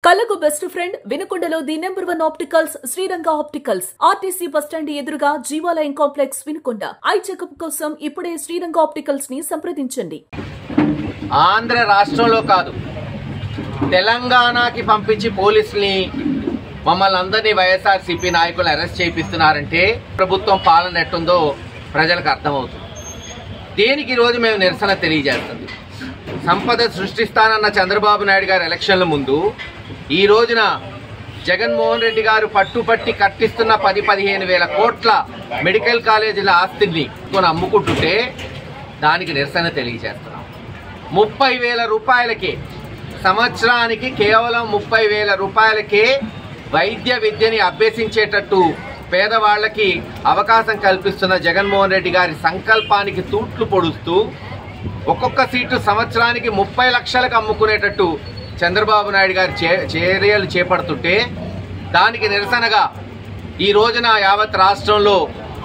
కళకు best friend వినుకొండలో the number 1 opticals Sriranga opticals RTC bus stand ఎదురుగా Jeevalayam complex Vinukonda. Eye checkup కోసం ఇప్పుడే శ్రీరంగ ఆప్టికల్స్ ని సంప్రదించండి. ఆంధ్ర రాష్ట్రంలో కాదు, తెలంగాణకి పంపించి పోలీసుల్ని మమ్మల్ని అందరినీ వైఎస్ఆర్సీపీ నాయకులు అరెస్ట్ చేయిస్తున్నారంటే ప్రభుత్వం పాలన ఎట్టుందో ప్రజలకు అర్థమవుతుంది. దేనికి ఈరోజు మేము నిరసన తెలియజేస్తుంది. సంపద సృష్టిస్తానన్న చంద్రబాబు నాయుడు గారు ఎలక్షన్ల ముందు ఈ రోజున జగన్మోహన్ రెడ్డి గారు పట్టుపట్టి కట్టిస్తున్న 10-15 వేల కోట్ల మెడికల్ కాలేజీల ఆస్తిని అమ్ముకుంటుంటే దానికి నిరసన తెలియజేస్తున్నాం. 30,000 రూపాయలకే సంవత్సరానికి కేవలం 30,000 రూపాయలకే వైద్య విద్యని అభ్యసించేటట్టు పేదవాళ్లకి అవకాశం కల్పిస్తున్న జగన్మోహన్ రెడ్డి గారి సంకల్పానికి తూట్లు పొడుస్తూ ఒక్కొక్క సీటు సంవత్సరానికి 30 లక్షలకు అమ్ముకునేటట్టు చంద్రబాబు నాయుడు గారు చర్యలు చేపడుతుంటే దానికి నిరసనగా ఈ రోజున యావత్ రాష్ట్రంలో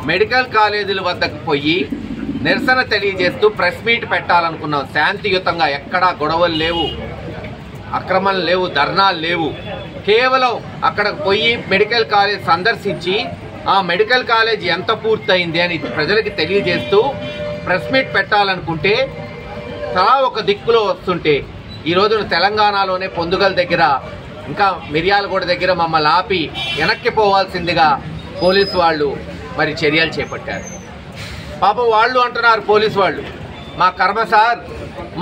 మెడికల్ కాలేజీల వద్దకు పోయి నిరసన తెలియజేస్తూ ప్రెస్ మీట్ పెట్టాలనుకున్నాం. శాంతియుతంగా ఎక్కడా గొడవలు లేవు, అక్రమాలు లేవు, ధర్నాలు లేవు. కేవలం అక్కడికి పోయి మెడికల్ కాలేజ్ సందర్శించి ఆ మెడికల్ కాలేజ్ ఎంత పూర్తయింది అని ప్రజలకి తెలియజేస్తూ ప్రెస్ మీట్ పెట్టాలనుకుంటే తలా ఒక దిక్కులో వస్తుంటే ఈ రోజున తెలంగాణలోనే పొందుగల్ దగ్గర ఇంకా మిర్యాలగూడ దగ్గర మమ్మల్ని ఆపి వెనక్కి పోవాల్సిందిగా పోలీసు వాళ్ళు మరి చర్యలు చేపట్టారు. పాపం వాళ్ళు అంటున్నారు, పోలీసు వాళ్ళు, మా కర్మ సార్,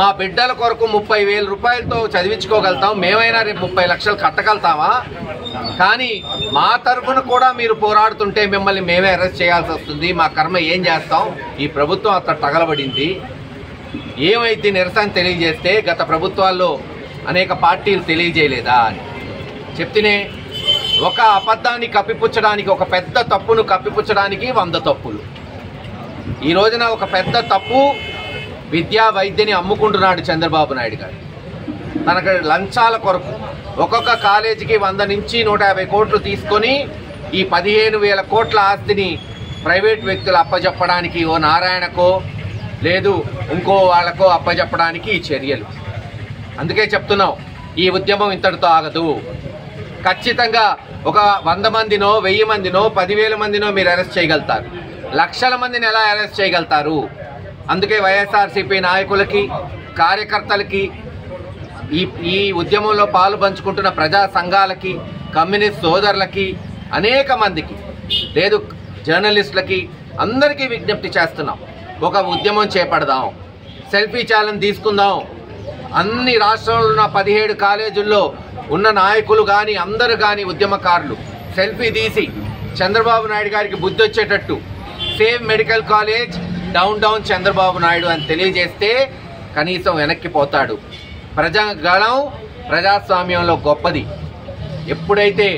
మా బిడ్డల కొరకు 30,000 రూపాయలతో చదివించుకోగలుగుతాం, మేమైనా రేపు 30 లక్షలు కట్టగలుగుతామా? కానీ మా తరఫున కూడా మీరు పోరాడుతుంటే మిమ్మల్ని మేమే అరెస్ట్ చేయాల్సి వస్తుంది, మా కర్మ ఏం చేస్తాం? ఈ ప్రభుత్వం అంత తగలబడింది. ఏమైతే నిరసన తెలియజేస్తే గత ప్రభుత్వాల్లో అనేక పార్టీలు తెలియజేయలేదా అని చెప్తేనే ఒక అబద్ధాన్ని కప్పిపుచ్చడానికి, ఒక పెద్ద తప్పును కప్పిపుచ్చడానికి 100 తప్పులు. ఈ రోజున ఒక పెద్ద తప్పు విద్యా వైద్యని అమ్ముకుంటున్నాడు చంద్రబాబు నాయుడు గారు. తనకు లంచాల కొరకు ఒక్కొక్క కాలేజీకి 100 నుంచి 150 కోట్లు తీసుకొని ఈ 15,000 కోట్ల ఆస్తిని ప్రైవేట్ వ్యక్తులు అప్పజెప్పడానికి, ఓ నారాయణకో లేదు ఇంకో వాళ్ళకో అప్పజెప్పడానికి ఈ చర్యలు. అందుకే చెప్తున్నాం, ఈ ఉద్యమం ఇంతటితో ఆగదు. ఖచ్చితంగా ఒక 100 మందినో 1000 మందినో 10,000 మందినో మీరు అరెస్ట్ చేయగలుగుతారు, లక్షల మందిని ఎలా అరెస్ట్ చేయగలుగుతారు? అందుకే వైఎస్ఆర్సీపీ నాయకులకి, కార్యకర్తలకి, ఈ ఉద్యమంలో పాలు పంచుకుంటున్న ప్రజా సంఘాలకి, కమ్యూనిస్ట్ సోదరులకి, అనేక మందికి, లేదు జర్నలిస్టులకి, అందరికీ విజ్ఞప్తి చేస్తున్నాం. ఒక ఉద్యమం చేపడదాం, సెల్ఫీ ఛాలెంజ్ తీసుకుందాం. అన్ని రాష్ట్రంలో ఉన్న 17 కాలేజీల్లో ఉన్న నాయకులు కానీ అందరూ కానీ ఉద్యమకారులు సెల్ఫీ తీసి చంద్రబాబు నాయుడు గారికి బుద్ధి వచ్చేటట్టు save medical college, down Chandrababu Naidu అని తెలియజేస్తే కనీసం వెనక్కి పోతాడు. ప్రజాగళం ప్రజాస్వామ్యంలో గొప్పది. ఎప్పుడైతే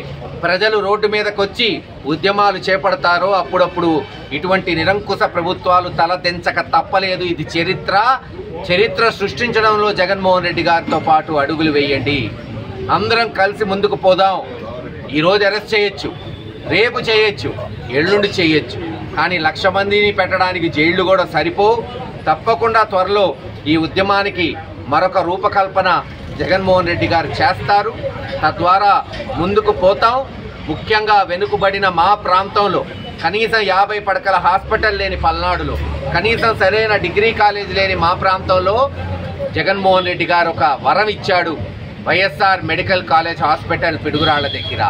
ప్రజలు రోడ్డు మీదకి వచ్చి ఉద్యమాలు చేపడతారో అప్పుడప్పుడు ఇటువంటి నిరంకుశ ప్రభుత్వాలు తలదెంచక తప్పలేదు. ఇది చరిత్ర సృష్టించడంలో జగన్మోహన్ రెడ్డి గారితో పాటు అడుగులు వేయండి. అందరం కలిసి ముందుకు పోదాం. ఈరోజు అరెస్ట్ చేయొచ్చు, రేపు చేయొచ్చు, ఎల్లుండి చేయొచ్చు, కానీ 1,00,000 మందిని పెట్టడానికి జైళ్లు కూడా సరిపోవు. తప్పకుండా త్వరలో ఈ ఉద్యమానికి మరొక రూపకల్పన జగన్మోహన్ రెడ్డి గారు చేస్తారు. తద్వారా ముందుకు పోతాం. ముఖ్యంగా వెనుకబడిన మా ప్రాంతంలో కనీసం 50 పడకల హాస్పిటల్ లేని పల్నాడులో, కనీసం సరైన డిగ్రీ కాలేజ్ లేని మా ప్రాంతంలో జగన్మోహన్ రెడ్డి గారు ఒక వరం ఇచ్చాడు. YSR medical college hospital Piduguralla దగ్గర.